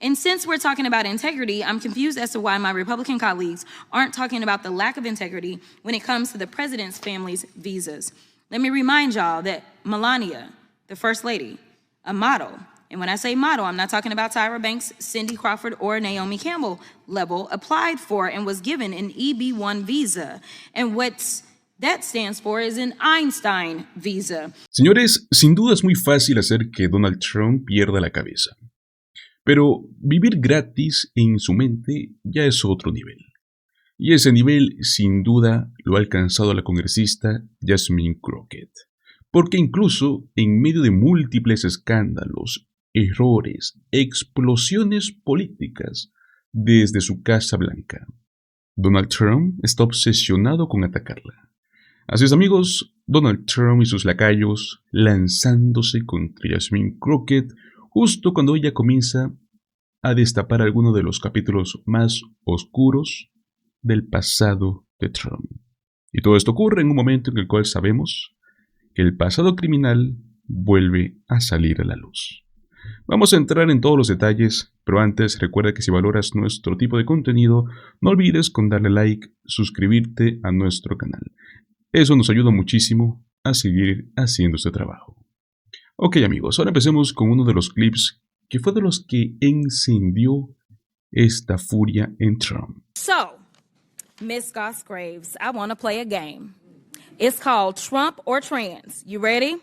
And since we're talking about integrity, I'm confused as to why my Republican colleagues aren't talking about the lack of integrity when it comes to the president's family's visas. Let me remind y'all that Melania, the First Lady, a model, and when I say model, I'm not talking about Tyra Banks, Cindy Crawford, or Naomi Campbell level, applied for and was given an EB-1 visa. And what that stands for is an Einstein visa. Señores, sin duda es muy fácil hacer que Donald Trump pierda la cabeza. Pero vivir gratis en su mente ya es otro nivel. Y ese nivel, sin duda, lo ha alcanzado la congresista Jasmine Crockett. Porque incluso en medio de múltiples escándalos, errores, explosiones políticas desde su Casa Blanca, Donald Trump está obsesionado con atacarla. Así es, amigos, Donald Trump y sus lacayos lanzándose contra Jasmine Crockett justo cuando ella comienza a destapar algunos de los capítulos más oscuros del pasado de Trump. Y todo esto ocurre en un momento en el cual sabemos que el pasado criminal vuelve a salir a la luz. Vamos a entrar en todos los detalles, pero antes recuerda que si valoras nuestro tipo de contenido, no olvides con darle like, suscribirte a nuestro canal. Eso nos ayuda muchísimo a seguir haciendo este trabajo. Ok, amigos, ahora empecemos con uno de los clips que fue de los que encendió esta furia en Trump. So, Miss Graves, I want to play a game. It's called Trump or Trans. You ready?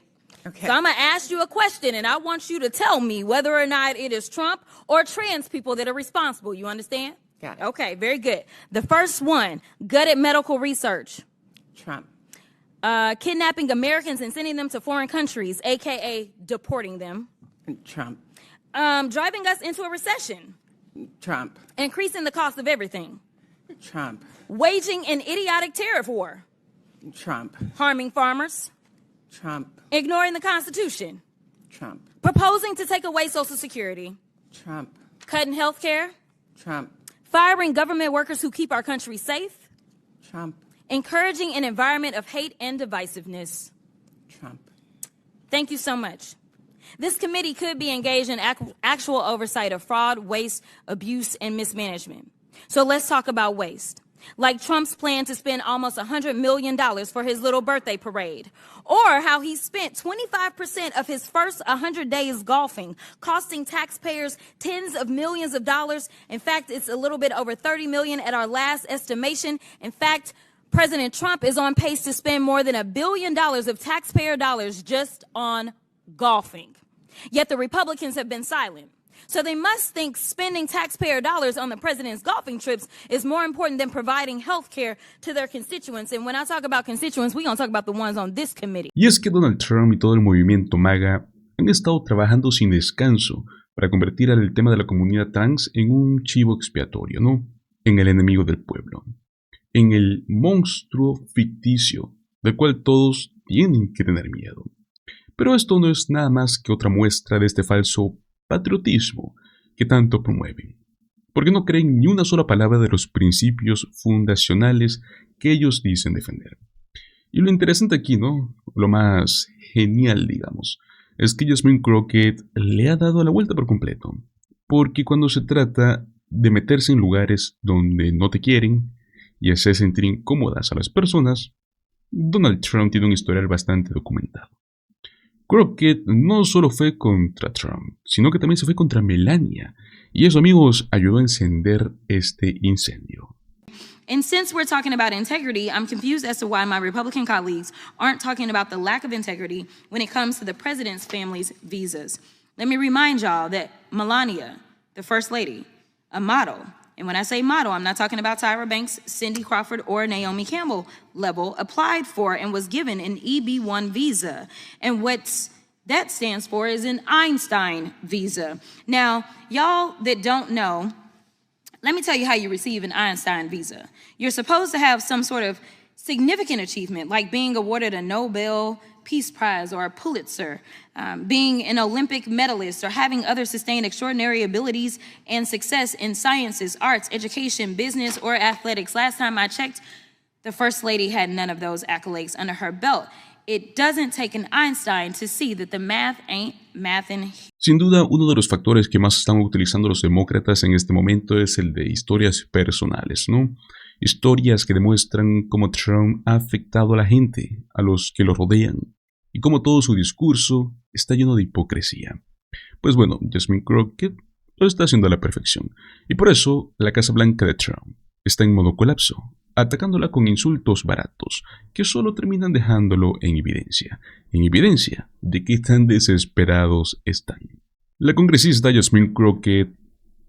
Okay. So I'm going to ask you a question, and I want you to tell me whether or not it is Trump or trans people that are responsible. You understand? Got it. Okay, very good. The first one, gutted medical research. Trump. Kidnapping Americans and sending them to foreign countries, a.k.a. deporting them. Trump. Driving us into a recession. Trump. Increasing the cost of everything. Trump. Waging an idiotic tariff war. Trump. Harming farmers. Trump. Ignoring the Constitution. Trump. Proposing to take away Social Security. Trump. Cutting health care. Trump. Firing government workers who keep our country safe. Trump. Encouraging an environment of hate and divisiveness. Trump. Thank you so much. This committee could be engaged in actual oversight of fraud, waste, abuse, and mismanagement. So let's talk about waste. Like Trump's plan to spend almost $100 million for his little birthday parade. Or how he spent 25% of his first 100 days golfing, costing taxpayers tens of millions of dollars. In fact, it's a little bit over 30 million at our last estimation. In fact, President Trump is on pace to spend more than $1 billion of taxpayer dollars just on golfing. Yet the Republicans have been silent. So they must think spending taxpayer dollars on the president's golfing trips is more important than providing health care to their constituents. And when I talk about constituents, we're going to talk about the ones on this committee. Y es que Donald Trump y todo el movimiento MAGA han estado trabajando sin descanso para convertir al tema de la comunidad trans en un chivo expiatorio, ¿no? En el enemigo del pueblo. En el monstruo ficticio del cual todos tienen que tener miedo. Pero esto no es nada más que otra muestra de este falso patriotismo que tanto promueven, porque no creen ni una sola palabra de los principios fundacionales que ellos dicen defender. Y lo interesante aquí, ¿no? Lo más genial, digamos, es que Jasmine Crockett le ha dado la vuelta por completo, porque cuando se trata de meterse en lugares donde no te quieren y hacer sentir incómodas a las personas, Donald Trump tiene un historial bastante documentado. Crockett no solo fue contra Trump, sino que también se fue contra Melania. Y eso, amigos, ayudó a encender este incendio. And since we're talking about integrity, I'm confused as to why my Republican colleagues aren't talking about the lack of integrity when it comes to the president's family's visas. Let me remind y'all that Melania, the First Lady, a model, and when I say model, I'm not talking about Tyra Banks, Cindy Crawford, or Naomi Campbell level, applied for and was given an EB-1 visa. And what that stands for is an Einstein visa. Now, y'all that don't know, let me tell you how you receive an Einstein visa. You're supposed to have some sort of significant achievement, like being awarded a Nobel Peace Prize or a Pulitzer, being an Olympic medalist, or having other sustained extraordinary abilities and success in sciences, arts, education, business, or athletics. Last time I checked, the First Lady had none of those accolades under her belt. It doesn't take an Einstein to see that the math ain't math and Sin duda, uno de los factores que más están utilizando los demócratas en este momento es el de historias personales, ¿no? Historias que demuestran cómo Trump ha afectado a la gente, a los que lo rodean, y cómo todo su discurso está lleno de hipocresía. Pues bueno, Jasmine Crockett lo está haciendo a la perfección, y por eso la Casa Blanca de Trump está en modo colapso, atacándola con insultos baratos que solo terminan dejándolo en evidencia de qué tan desesperados están. La congresista Jasmine Crockett,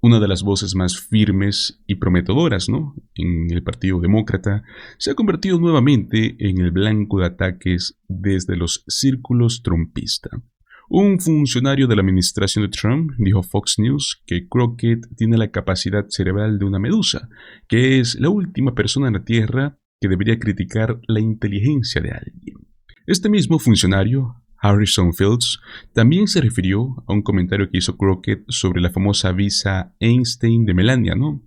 una de las voces más firmes y prometedoras, ¿no?, en el Partido Demócrata, se ha convertido nuevamente en el blanco de ataques desde los círculos trumpistas. Un funcionario de la administración de Trump dijo a Fox News que Crockett tiene la capacidad cerebral de una medusa, que es la última persona en la Tierra que debería criticar la inteligencia de alguien. Este mismo funcionario, Harrison Fields, también se refirió a un comentario que hizo Crockett sobre la famosa visa Einstein de Melania, ¿no?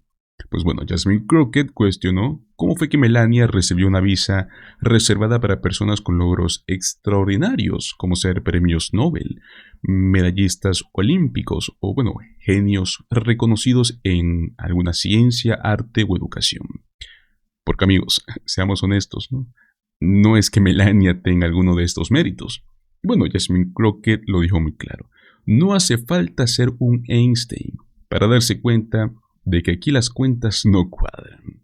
Pues bueno, Jasmine Crockett cuestionó cómo fue que Melania recibió una visa reservada para personas con logros extraordinarios, como ser premios Nobel, medallistas olímpicos o, bueno, genios reconocidos en alguna ciencia, arte o educación. Porque amigos, seamos honestos, ¿no? No es que Melania tenga alguno de estos méritos. Bueno, Jasmine Crockett lo dijo muy claro. No hace falta ser un Einstein para darse cuenta de que aquí las cuentas no cuadran.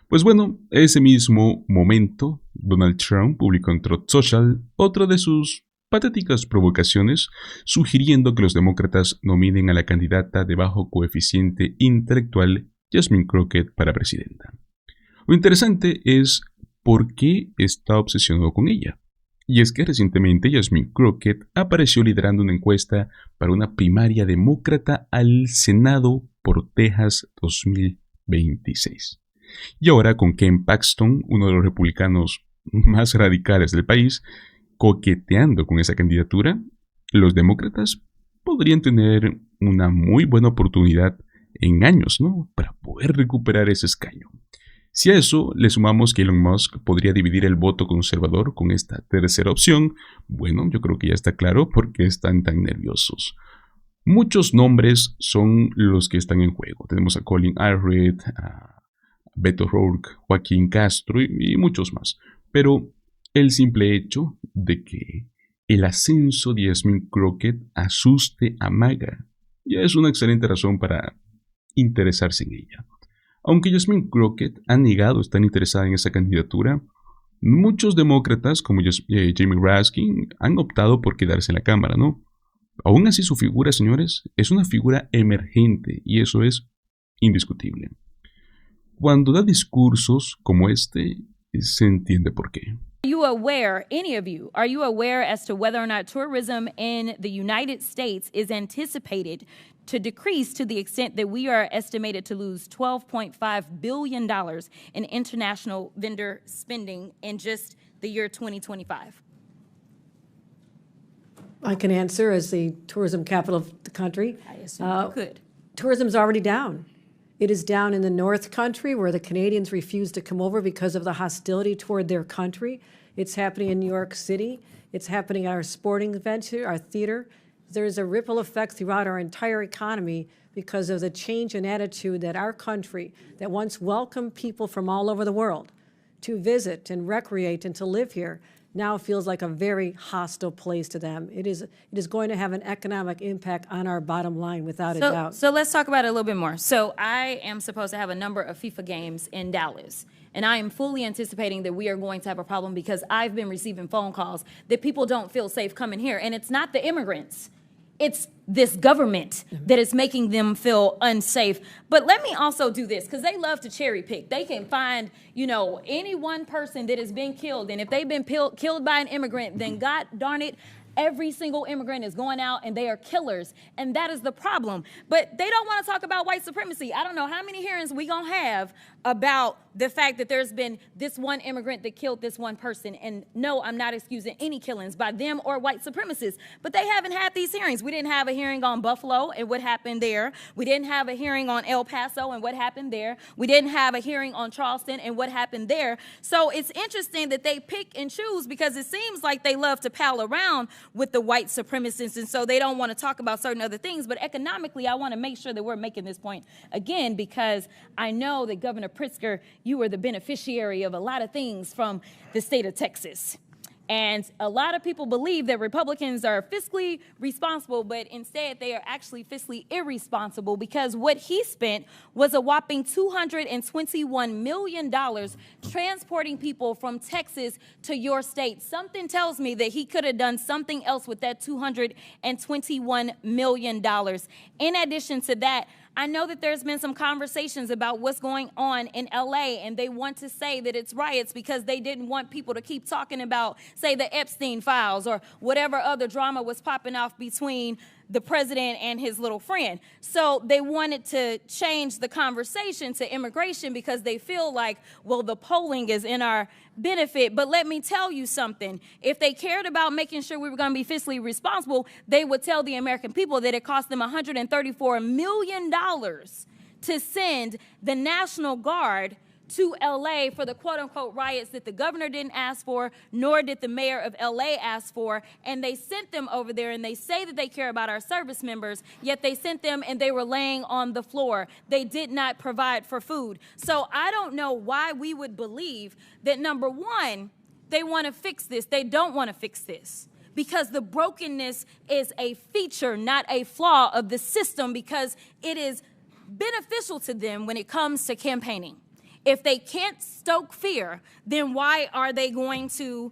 Pues bueno, ese mismo momento, Donald Trump publicó en Truth Social otra de sus patéticas provocaciones, sugiriendo que los demócratas nominen a la candidata de bajo coeficiente intelectual, Jasmine Crockett, para presidenta. Lo interesante es por qué está obsesionado con ella. Y es que recientemente Jasmine Crockett apareció liderando una encuesta para una primaria demócrata al Senado por Texas 2026. Y ahora con Ken Paxton, uno de los republicanos más radicales del país, coqueteando con esa candidatura, los demócratas podrían tener una muy buena oportunidad en años, ¿no?, para poder recuperar ese escaño. Si a eso le sumamos que Elon Musk podría dividir el voto conservador con esta tercera opción, bueno, yo creo que ya está claro por qué están tan nerviosos. Muchos nombres son los que están en juego. Tenemos a Colin Allred, a Beto O'Rourke, Joaquín Castro y muchos más. Pero el simple hecho de que el ascenso de Jasmine Crockett asuste a MAGA ya es una excelente razón para interesarse en ella. Aunque Jasmine Crockett ha negado estar interesada en esa candidatura, muchos demócratas, como Jamie Raskin, han optado por quedarse en la Cámara, ¿no? Aún así, su figura, señores, es una figura emergente y eso es indiscutible. Cuando da discursos como este, se entiende por qué. Are you aware, any of you, are you aware as to whether or not tourism in the United States is anticipated to decrease to the extent that we are estimated to lose $12.5 billion in international vendor spending in just the year 2025? I can answer as the tourism capital of the country. I assume you could. Tourism's already down. It is down in the North Country where the Canadians refuse to come over because of the hostility toward their country. It's happening in New York City. It's happening at our sporting events here, our theater. There's a ripple effect throughout our entire economy because of the change in attitude that our country, that once welcomed people from all over the world to visit and recreate and to live here, now feels like a very hostile place to them. It is going to have an economic impact on our bottom line, without a doubt. So let's talk about it a little bit more. So I am supposed to have a number of FIFA games in Dallas, and I am fully anticipating that we are going to have a problem because I've been receiving phone calls that people don't feel safe coming here, and it's not the immigrants. It's this government that is making them feel unsafe. But let me also do this, because they love to cherry pick. They can find, any one person that has been killed. And if they've been killed by an immigrant, then God darn it, every single immigrant is going out and they are killers. And that is the problem. But they don't want to talk about white supremacy. I don't know how many hearings we going to have about the fact that there's been this one immigrant that killed this one person. And no, I'm not excusing any killings by them or white supremacists, but they haven't had these hearings. We didn't have a hearing on Buffalo and what happened there. We didn't have a hearing on El Paso and what happened there. We didn't have a hearing on Charleston and what happened there. So it's interesting that they pick and choose, because it seems like they love to pal around with the white supremacists, and so they don't want to talk about certain other things. But economically, I want to make sure that we're making this point again, because I know that Governor Pritzker, you were the beneficiary of a lot of things from the state of Texas. And a lot of people believe that Republicans are fiscally responsible, but instead they are actually fiscally irresponsible, because what he spent was a whopping $221 million transporting people from Texas to your state. Something tells me that he could have done something else with that $221 million. In addition to that, I know that there's been some conversations about what's going on in LA, and they want to say that it's riots because they didn't want people to keep talking about, say, the Epstein files or whatever other drama was popping off between the president and his little friend. So they wanted to change the conversation to immigration because they feel like, well, the polling is in our benefit. But let me tell you something. If they cared about making sure we were going to be fiscally responsible, they would tell the American people that it cost them $134 million to send the National Guard to LA for the quote-unquote riots that the governor didn't ask for, nor did the mayor of LA ask for. And they sent them over there, and they say that they care about our service members, yet they sent them and they were laying on the floor. They did not provide for food. So I don't know why we would believe that, number one, they want to fix this. They don't want to fix this, because the brokenness is a feature, not a flaw of the system, because it is beneficial to them when it comes to campaigning. If they can't stoke fear, then why are they going to,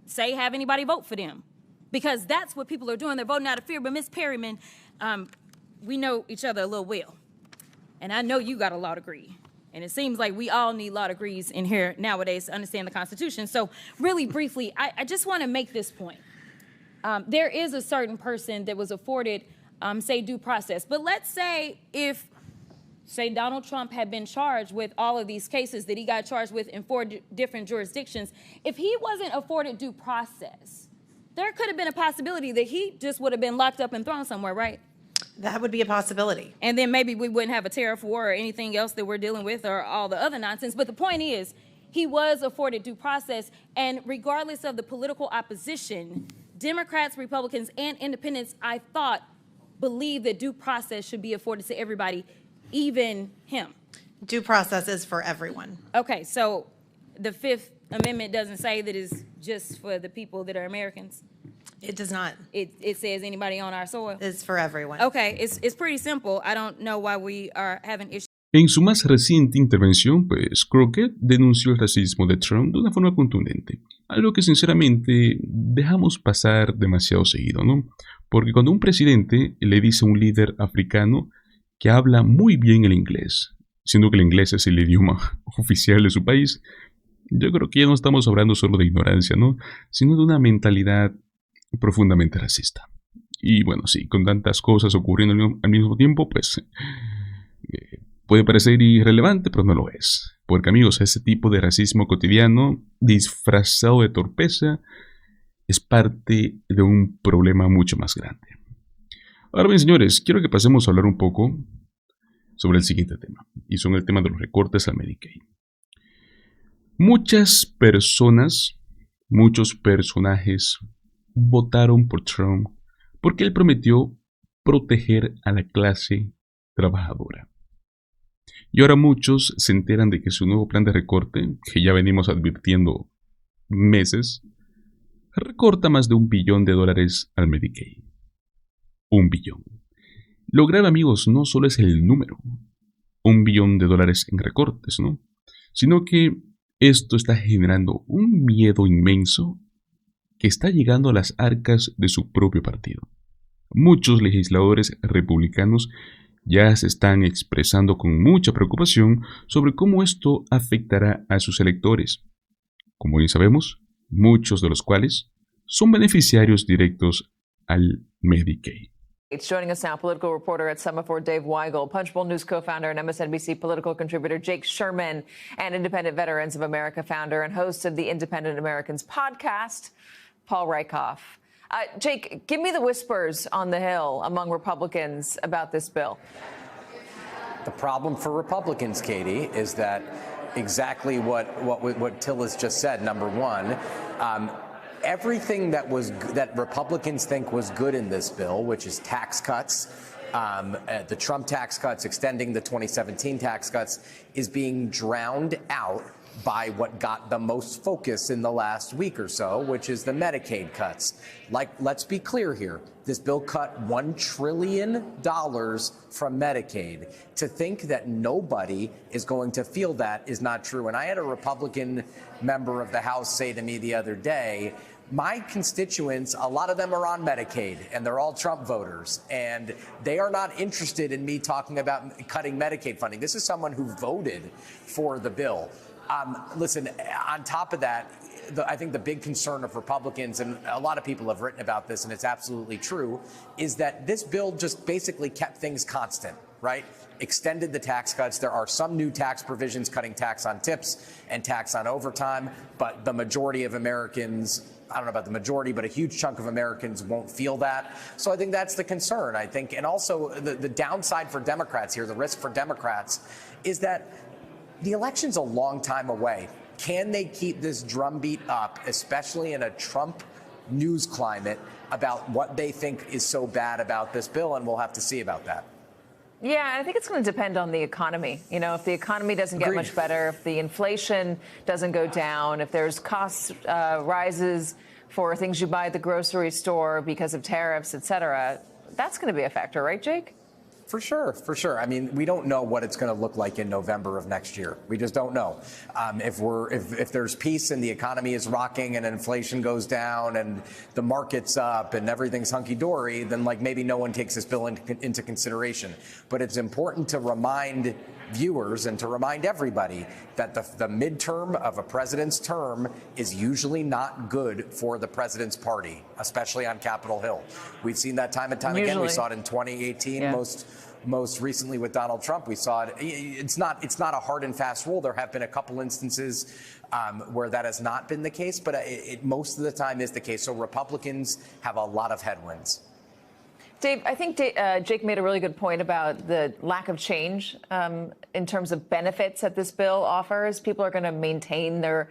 say, have anybody vote for them? Because that's what people are doing. They're voting out of fear. But Ms. Perryman, we know each other a little well. And I know you got a law degree. And it seems like we all need law degrees in here nowadays to understand the Constitution. So really briefly, I just want to make this point. There is a certain person that was afforded, say, due process. But let's say if, say, Donald Trump had been charged with all of these cases that he got charged with in 4 different jurisdictions, if he wasn't afforded due process, there could have been a possibility that he just would have been locked up and thrown somewhere, right? That would be a possibility. And then maybe we wouldn't have a tariff war or anything else that we're dealing with or all the other nonsense. But the point is, he was afforded due process, and regardless of the political opposition, Democrats, Republicans, and independents, I thought, believe that due process should be afforded to everybody, even him. Due process is for everyone. Okay, so the Fifth Amendment doesn't say that it's just for the people that are Americans? It does not. It says anybody on our soil? It's for everyone. Okay, it's pretty simple. I don't know why we are having issues. En su más reciente intervención, pues Crockett denunció el racismo de Trump de una forma contundente, algo que sinceramente dejamos pasar demasiado seguido, ¿no? Porque cuando un presidente le dice a un líder africano que habla muy bien el inglés, siendo que el inglés es el idioma oficial de su país, yo creo que ya no estamos hablando solo de ignorancia, ¿no? Sino de una mentalidad profundamente racista. Y bueno, sí, con tantas cosas ocurriendo al mismo tiempo, pues puede parecer irrelevante, pero no lo es. Porque, amigos, ese tipo de racismo cotidiano, disfrazado de torpeza, es parte de un problema mucho más grande. Ahora bien, señores, quiero que pasemos a hablar un poco sobre el siguiente tema, y son el tema de los recortes al Medicaid. Muchas personas, muchos personajes votaron por Trump porque él prometió proteger a la clase trabajadora. Y ahora muchos se enteran de que su nuevo plan de recorte, que ya venimos advirtiendo meses, recorta más de $1 billón al Medicaid. $1 billón. Lo grave, amigos, no solo es el número, $1 billón en recortes, ¿no? Sino que esto está generando un miedo inmenso que está llegando a las arcas de su propio partido. Muchos legisladores republicanos ya se están expresando con mucha preocupación sobre cómo esto afectará a sus electores. Como bien sabemos, muchos de los cuales son beneficiarios directos al Medicaid. It's joining us now, political reporter at Semaphore, Dave Weigel, Punchbowl News co-founder and MSNBC political contributor Jake Sherman, and Independent Veterans of America founder and host of the Independent Americans podcast, Paul Rykoff. Jake, give me the whispers on the Hill among Republicans about this bill. The problem for Republicans, Katie, is that exactly what Till has just said. Number one, everything that Republicans think was good in this bill, which is tax cuts, the Trump tax cuts, extending the 2017 tax cuts, is being drowned out by what got the most focus in the last week or so, which is the Medicaid cuts. Let's be clear here. This bill cut $1 trillion from Medicaid. To think that nobody is going to feel that is not true. And I had a Republican member of the House say to me the other day, my constituents, a lot of them are on Medicaid, and they're all Trump voters, and they are not interested in me talking about cutting Medicaid funding. This is someone who voted for the bill. Listen, on top of that, I think the big concern of Republicans, and a lot of people have written about this, and it's absolutely true, is that this bill just basically kept things constant, right? Extended the tax cuts. There are some new tax provisions cutting tax on tips and tax on overtime, but the majority of Americans, I don't know about the majority, but a huge chunk of Americans won't feel that. So I think that's the concern, I think. And also the downside for Democrats here, the risk for Democrats, is that the election's a long time away. Can they keep this drumbeat up, especially in a Trump news climate, about what they think is so bad about this bill? And we'll have to see about that. Yeah, I think it's going to depend on the economy. You know, if the economy doesn't get much better, if the inflation doesn't go down, if there's cost rises for things you buy at the grocery store because of tariffs, et cetera, that's going to be a factor, right, Jake? For sure, for sure. I mean, we don't know what it's going to look like in November of next year. We just don't know. If there's peace and the economy is rocking and inflation goes down and the market's up and everything's hunky dory, then maybe no one takes this bill into consideration. But it's important to remind viewers and to remind everybody that the midterm of a president's term is usually not good for the president's party, especially on Capitol Hill. We've seen that time and time again. We saw it in 2018, yeah. Most recently with Donald Trump. We saw it. It's not a hard and fast rule. There have been a couple instances where that has not been the case, but it most of the time is the case. So Republicans have a lot of headwinds. Dave, I think Jake made a really good point about the lack of change in terms of benefits that this bill offers. People are going to maintain their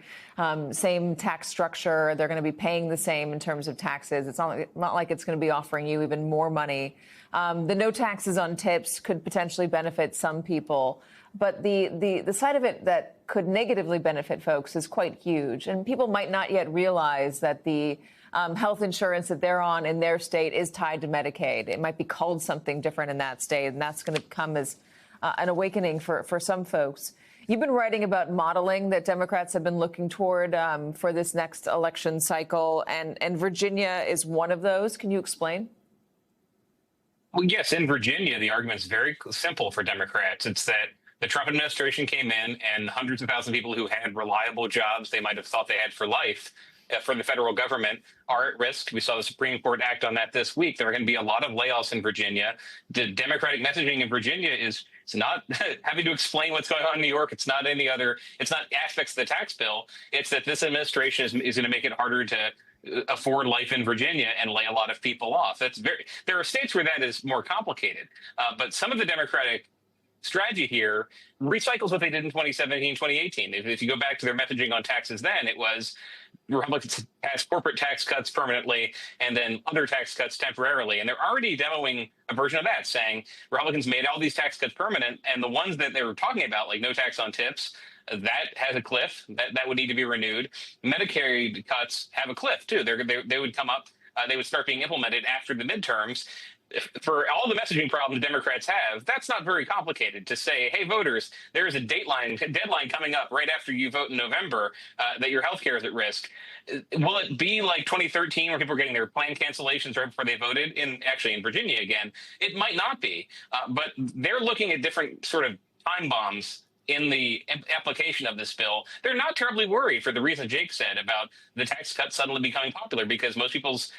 same tax structure. They're going to be paying the same in terms of taxes. It's not like it's going to be offering you even more money. The no taxes on tips could potentially benefit some people. But the side of it that could negatively benefit folks is quite huge. And people might not yet realize that the health insurance that they're on in their state is tied to Medicaid. It might be called something different in that state, and that's going to come as an awakening for some folks. You've been writing about modeling that Democrats have been looking toward for this next election cycle, and Virginia is one of those. Can you explain? Well, yes, in Virginia, the argument is very simple for Democrats. It's that the Trump administration came in and hundreds of thousands of people who had reliable jobs they might have thought they had for life from the federal government are at risk. We saw the Supreme Court act on that this week. There are going to be a lot of layoffs in Virginia. The Democratic messaging in Virginia it's not having to explain what's going on in New York. It's not it's not aspects of the tax bill. It's that this administration is going to make it harder to afford life in Virginia and lay a lot of people off. There are states where that is more complicated. But some of the Democratic strategy here recycles what they did in 2017, 2018. If you go back to their messaging on taxes then, it was Republicans pass corporate tax cuts permanently and then other tax cuts temporarily. And they're already demoing a version of that, saying Republicans made all these tax cuts permanent, and the ones that they were talking about, like no tax on tips, that has a cliff. That would need to be renewed. Medicaid cuts have a cliff, too. They would come up. They would start being implemented after the midterms. For all the messaging problems Democrats have, that's not very complicated to say, hey, voters, there is a deadline coming up right after you vote in November that your health care is at risk. Will it be like 2013 where people were getting their plan cancellations right before they voted in Virginia again? It might not be, but they're looking at different sort of time bombs in the application of this bill, they're not terribly worried for the reason Jake said about the tax cut suddenly becoming popular, because most people's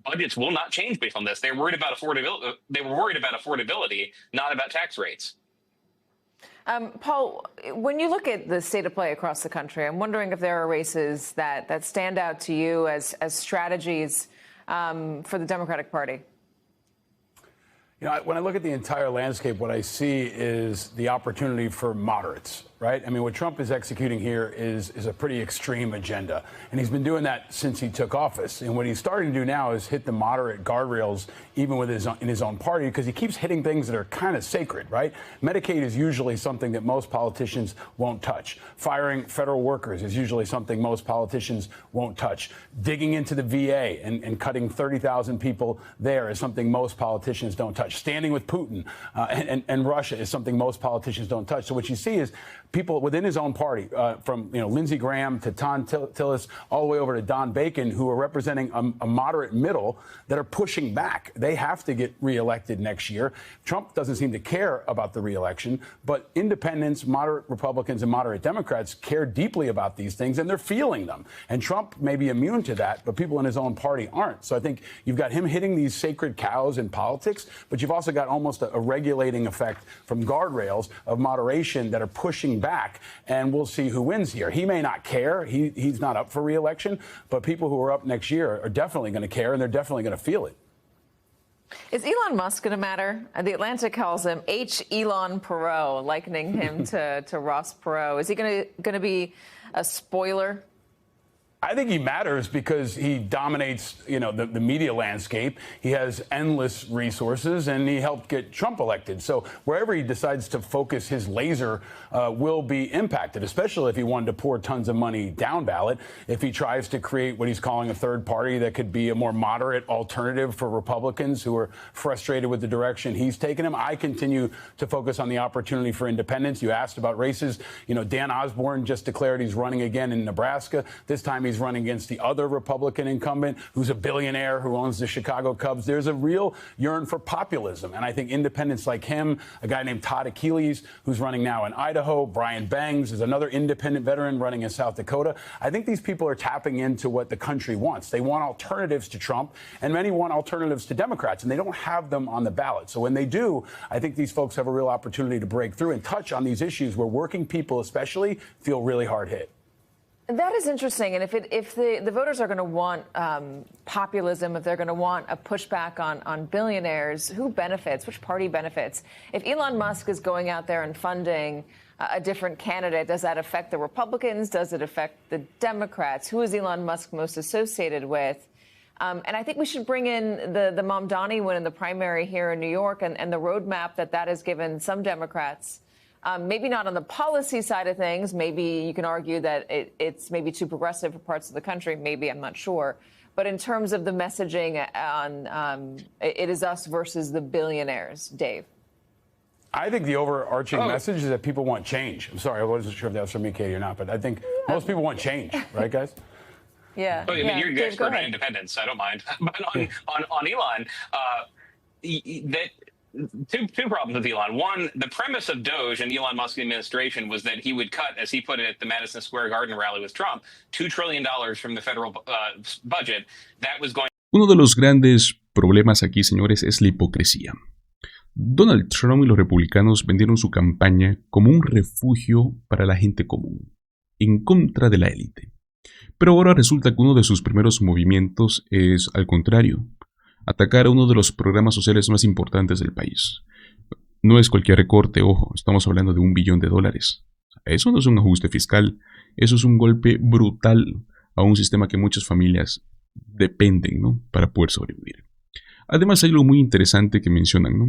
budgets will not change based on this. They're worried about affordability. They were worried about affordability, not about tax rates. Paul, when you look at the state of play across the country, I'm wondering if there are races that stand out to you as strategies for the Democratic Party. You know, when I look at the entire landscape, what I see is the opportunity for moderates, right? I mean, what Trump is executing here is a pretty extreme agenda. And he's been doing that since he took office. And what he's starting to do now is hit the moderate guardrails, even with in his own party, because he keeps hitting things that are kind of sacred, right? Medicaid is usually something that most politicians won't touch. Firing federal workers is usually something most politicians won't touch. Digging into the VA and cutting 30,000 people there is something most politicians don't touch. Standing with Putin and Russia is something most politicians don't touch. So what you see is people within his own party, from Lindsey Graham to Tom Tillis, all the way over to Don Bacon, who are representing a moderate middle that are pushing back. They have to get reelected next year. Trump doesn't seem to care about the reelection, but independents, moderate Republicans, and moderate Democrats care deeply about these things, and they're feeling them. And Trump may be immune to that, but people in his own party aren't. So I think you've got him hitting these sacred cows in politics, but you've also got almost a regulating effect from guardrails of moderation that are pushing back, and we'll see who wins here. He may not care. He's not up for re-election, but people who are up next year are definitely going to care, and they're definitely going to feel it. Is Elon Musk going to matter? The Atlantic calls him H. Elon Perot, likening him to Ross Perot. Is he going to be a spoiler? I think he matters because he dominates, the media landscape. He has endless resources, and he helped get Trump elected. So wherever he decides to focus his laser will be impacted, especially if he wanted to pour tons of money down ballot. If he tries to create what he's calling a third party that could be a more moderate alternative for Republicans who are frustrated with the direction he's taken him. I continue to focus on the opportunity for independence. You asked about races. Dan Osborne just declared he's running again in Nebraska. This time he's running against the other Republican incumbent who's a billionaire who owns the Chicago Cubs. There's a real yearn for populism. And I think independents like him, a guy named Todd Achilles, who's running now in Idaho, Brian Bangs is another independent veteran running in South Dakota. I think these people are tapping into what the country wants. They want alternatives to Trump, and many want alternatives to Democrats, and they don't have them on the ballot. So when they do, I think these folks have a real opportunity to break through and touch on these issues where working people especially feel really hard hit. That is interesting. And if the voters are going to want populism, if they're going to want a pushback on billionaires, who benefits? Which party benefits? If Elon Musk is going out there and funding a different candidate, does that affect the Republicans? Does it affect the Democrats? Who is Elon Musk most associated with? And I think we should bring in the Mamdani win in the primary here in New York and the roadmap that has given some Democrats. Maybe not on the policy side of things. Maybe you can argue that it's maybe too progressive for parts of the country. Maybe, I'm not sure. But in terms of the messaging on it is us versus the billionaires, Dave. I think the overarching message is that people want change. I'm sorry, I wasn't sure if that was from me, Katie, or not, but I think most people want change, right, guys? Yeah. Well, I mean, you're the Dave, expert on independence, so I don't mind. But on Elon, two problems with Elon. One, the premise of Doge and Elon Musk's administration was that he would cut, as he put it at the Madison Square Garden rally with Trump, $2 trillion from the federal budget. That was going. Uno de los grandes problemas aquí, señores, es la hipocresía. Donald Trump y los republicanos vendieron su campaña como un refugio para la gente común, en contra de la élite. Pero ahora resulta que uno de sus primeros movimientos es al contrario, atacar a uno de los programas sociales más importantes del país. No es cualquier recorte, ojo, estamos hablando de $1 billón. Eso no es un ajuste fiscal, eso es un golpe brutal a un sistema que muchas familias dependen, ¿no?, para poder sobrevivir. Además hay algo muy interesante que mencionan, ¿no?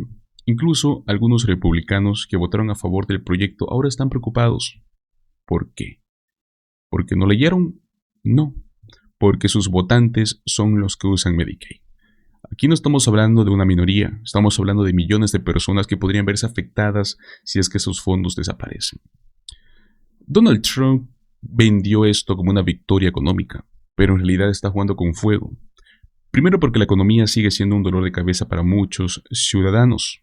Incluso algunos republicanos que votaron a favor del proyecto ahora están preocupados. ¿Por qué? ¿Porque no leyeron? No, porque sus votantes son los que usan Medicaid. Aquí no estamos hablando de una minoría, estamos hablando de millones de personas que podrían verse afectadas si es que esos fondos desaparecen. Donald Trump vendió esto como una victoria económica, pero en realidad está jugando con fuego. Primero porque la economía sigue siendo un dolor de cabeza para muchos ciudadanos.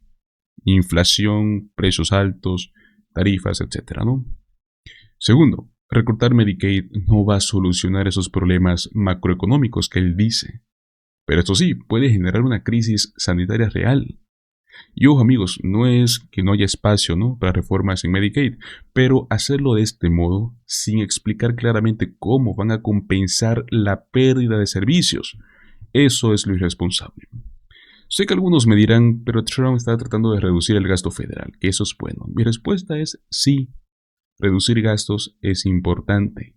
Inflación, precios altos, tarifas, etcétera, ¿no? Segundo, recortar Medicaid no va a solucionar esos problemas macroeconómicos que él dice. Pero esto sí, puede generar una crisis sanitaria real. Y ojo amigos, no es que no haya espacio, ¿no?, para reformas en Medicaid, pero hacerlo de este modo, sin explicar claramente cómo van a compensar la pérdida de servicios, eso es lo irresponsable. Sé que algunos me dirán, pero Trump está tratando de reducir el gasto federal, que eso es bueno. Mi respuesta es sí, reducir gastos es importante,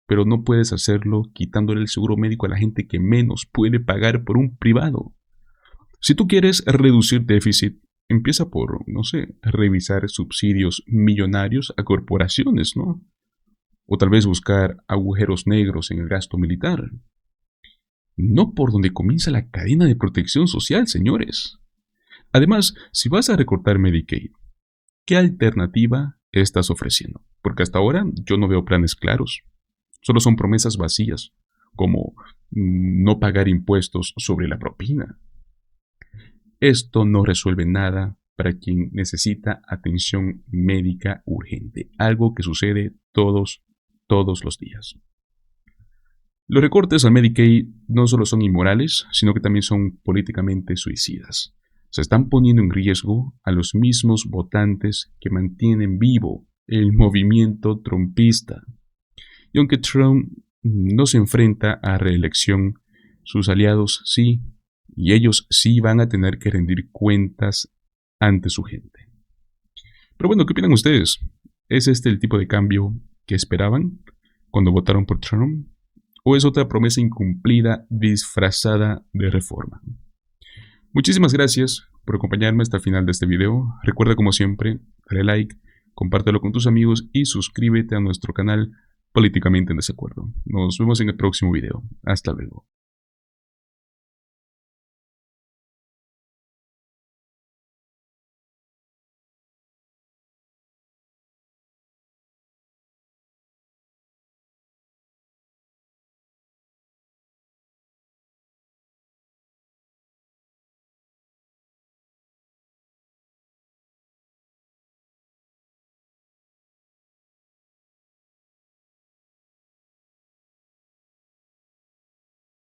pero no puedes hacerlo quitándole el seguro médico a la gente que menos puede pagar por un privado. Si tú quieres reducir déficit, empieza por, no sé, revisar subsidios millonarios a corporaciones, ¿no? O tal vez buscar agujeros negros en el gasto militar. No por donde comienza la cadena de protección social, señores. Además, si vas a recortar Medicaid, ¿qué alternativa estás ofreciendo? Porque hasta ahora yo no veo planes claros. Solo son promesas vacías, como no pagar impuestos sobre la propina. Esto no resuelve nada para quien necesita atención médica urgente, algo que sucede todos los días. Los recortes al Medicaid no solo son inmorales, sino que también son políticamente suicidas. Se están poniendo en riesgo a los mismos votantes que mantienen vivo el movimiento trumpista. Y aunque Trump no se enfrenta a reelección, sus aliados sí, y ellos sí van a tener que rendir cuentas ante su gente. Pero bueno, ¿qué opinan ustedes? ¿Es este el tipo de cambio que esperaban cuando votaron por Trump? ¿O es otra promesa incumplida disfrazada de reforma? Muchísimas gracias por acompañarme hasta el final de este video. Recuerda, como siempre, dale like, compártelo con tus amigos y suscríbete a nuestro canal Políticamente en Desacuerdo. Nos vemos en el próximo video. Hasta luego.